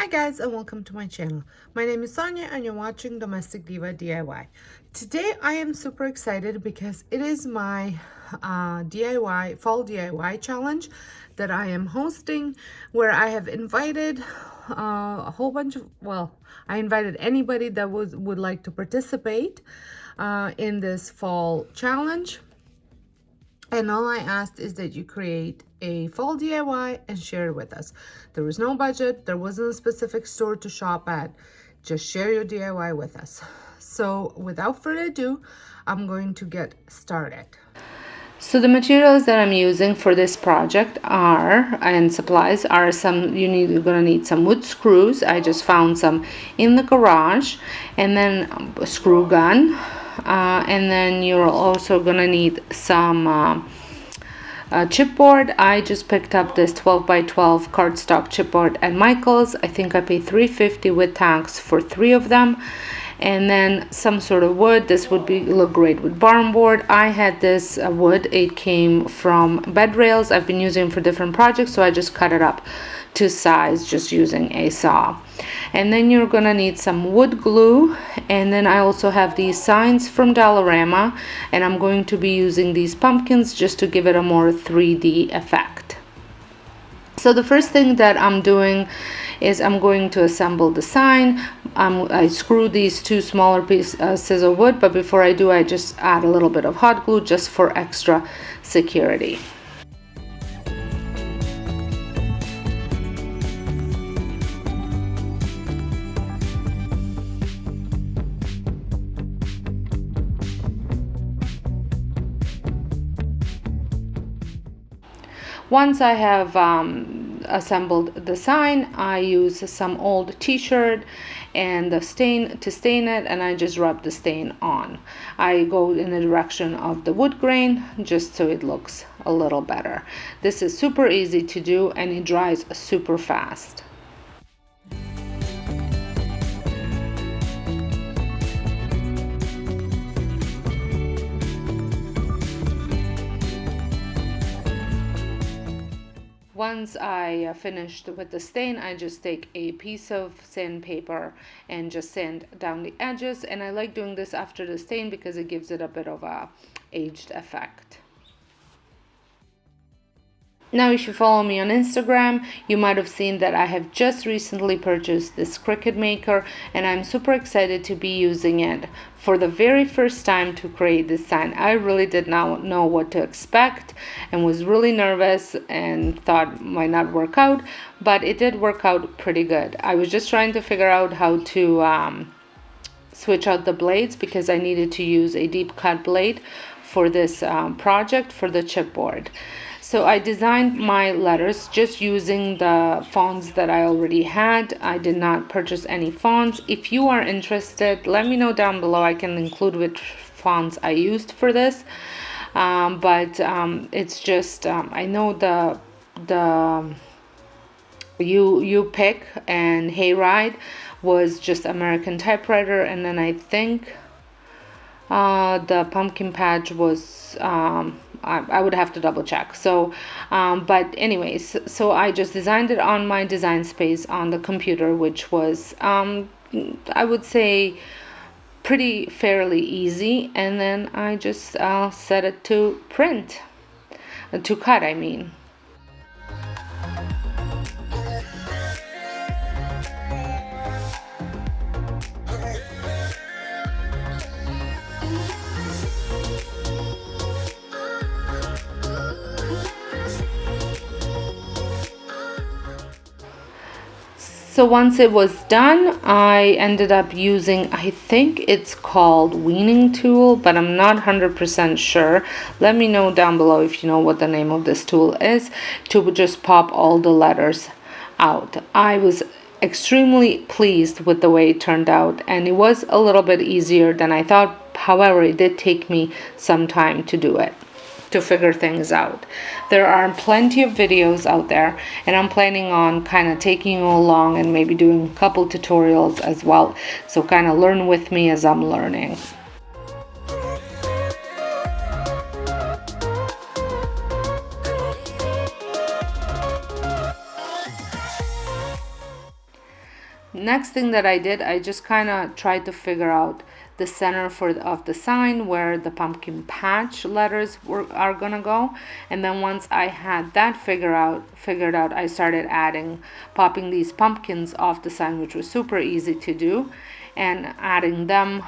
Hi guys and welcome to my channel. My name is Sonja and you're watching Domestic Diva DIY. Today I am super excited because it is my fall DIY challenge that I am hosting, where I have invited a whole bunch of, I invited anybody that would like to participate in this fall challenge. And all I asked is that you create a fall DIY and share it with us. There was no budget. There wasn't a specific store to shop at. Just share your DIY with us. So without further ado, I'm going to get started. So the materials that I'm using for this project and supplies are you're gonna need some wood screws. I just found some in the garage, and then a screw gun, and then you're also gonna need some chipboard. I just picked up this 12 by 12 cardstock chipboard at Michael's. I think I paid $3.50 with tax for 3 of them. And then some sort of wood. This would look great with barn board. I had this wood. It came from bed rails. I've been using it for different projects, so I just cut it up to size just using a saw. And then you're gonna need some wood glue, and then I also have these signs from Dollarama, and I'm going to be using these pumpkins just to give it a more 3D effect. So the first thing that I'm doing is I'm going to assemble the sign. I screw these 2 smaller pieces of wood, but before I do, I just add a little bit of hot glue just for extra security. Once I have assembled the sign, I use some old t-shirt and the stain to stain it, and I just rub the stain on. I go in the direction of the wood grain just so it looks a little better. This is super easy to do and it dries super fast. Once I finished with the stain, I just take a piece of sandpaper and just sand down the edges. And I like doing this after the stain because it gives it a bit of a aged effect. Now, if you follow me on Instagram, you might have seen that I have just recently purchased this Cricut Maker, and I'm super excited to be using it for the very first time to create this sign. I really did not know what to expect and was really nervous and thought it might not work out, but it did work out pretty good. I was just trying to figure out how to switch out the blades because I needed to use a deep cut blade for this project for the chipboard. So I designed my letters just using the fonts that I already had. I did not purchase any fonts. If you are interested, let me know down below. I can include which fonts I used for this. It's just, I know the You Pick and Hayride was just American typewriter, and then I think the pumpkin patch was I would have to double check. So but anyways, so I just designed it on my design space on the computer, which was I would say fairly easy, and then I just set it to cut, I mean. So once it was done, I ended up using, I think it's called weaning tool, but I'm not 100% sure. Let me know down below if you know what the name of this tool is, to just pop all the letters out. I was extremely pleased with the way it turned out, and it was a little bit easier than I thought. However, it did take me some time to do it, to figure things out. There are plenty of videos out there, and I'm planning on kind of taking you along and maybe doing a couple tutorials as well, so kind of learn with me as I'm learning. next thing that I did, I just kind of tried to figure out the center of the sign where the pumpkin patch letters are gonna go. And then once I had that figured out, I started popping these pumpkins off the sign, which was super easy to do, and adding them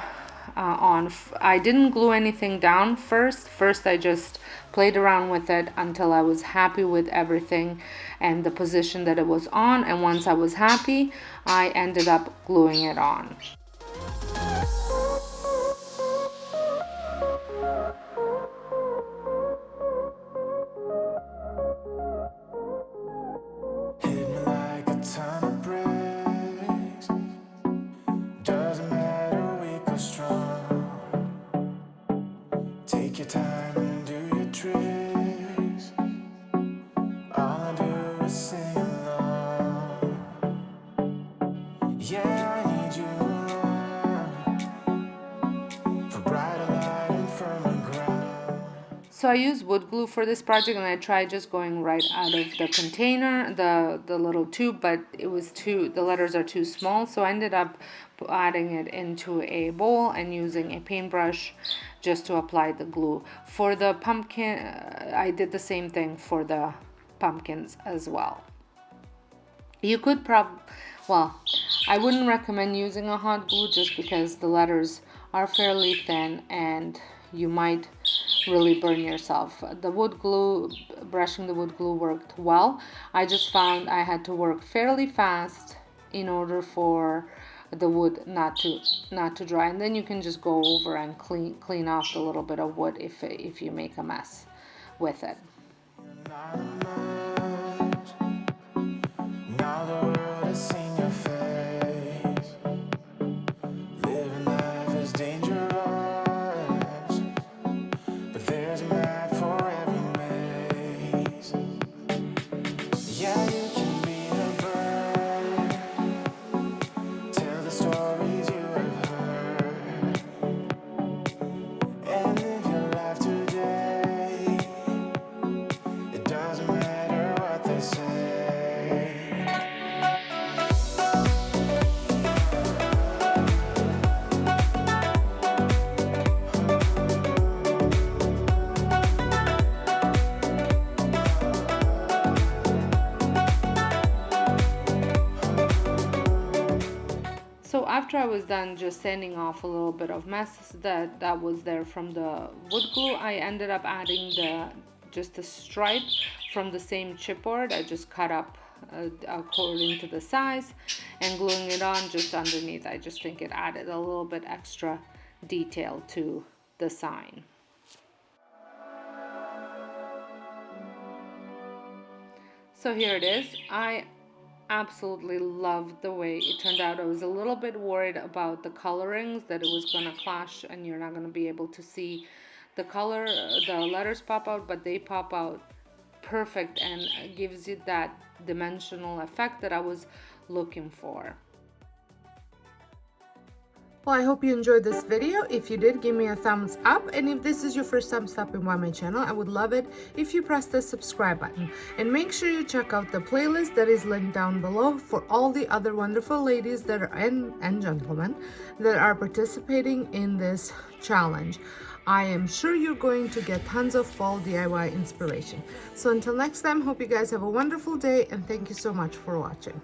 on. I didn't glue anything down first. I just played around with it until I was happy with everything and the position that it was on. And once I was happy, I ended up gluing it on. So I used wood glue for this project, and I tried just going right out of the container, the little tube, but the letters are too small, so I ended up adding it into a bowl and using a paintbrush just to apply the glue. For the pumpkin, I did the same thing for the pumpkins as well. You could I wouldn't recommend using a hot glue just because the letters are fairly thin and you might really burn yourself. The wood glue, brushing the wood glue worked well. I just found I had to work fairly fast in order for the wood not to dry, and then you can just go over and clean off the little bit of wood if you make a mess with it. So after I was done just sanding off a little bit of mess that was there from the wood glue, I ended up adding just a stripe from the same chipboard. I just cut up according to the size and gluing it on just underneath. I just think it added a little bit extra detail to the sign. So here it is. I absolutely loved the way it turned out. I was a little bit worried about the colorings, that it was going to clash and you're not going to be able to see the letters pop out, but they pop out perfect and gives you that dimensional effect that I was looking for. Well, I hope you enjoyed this video. If you did, give me a thumbs up. And if this is your first time stopping by my channel, I would love it if you press the subscribe button. And make sure you check out the playlist that is linked down below for all the other wonderful ladies that are and gentlemen that are participating in this challenge. I am sure you're going to get tons of fall DIY inspiration. So until next time, hope you guys have a wonderful day and thank you so much for watching.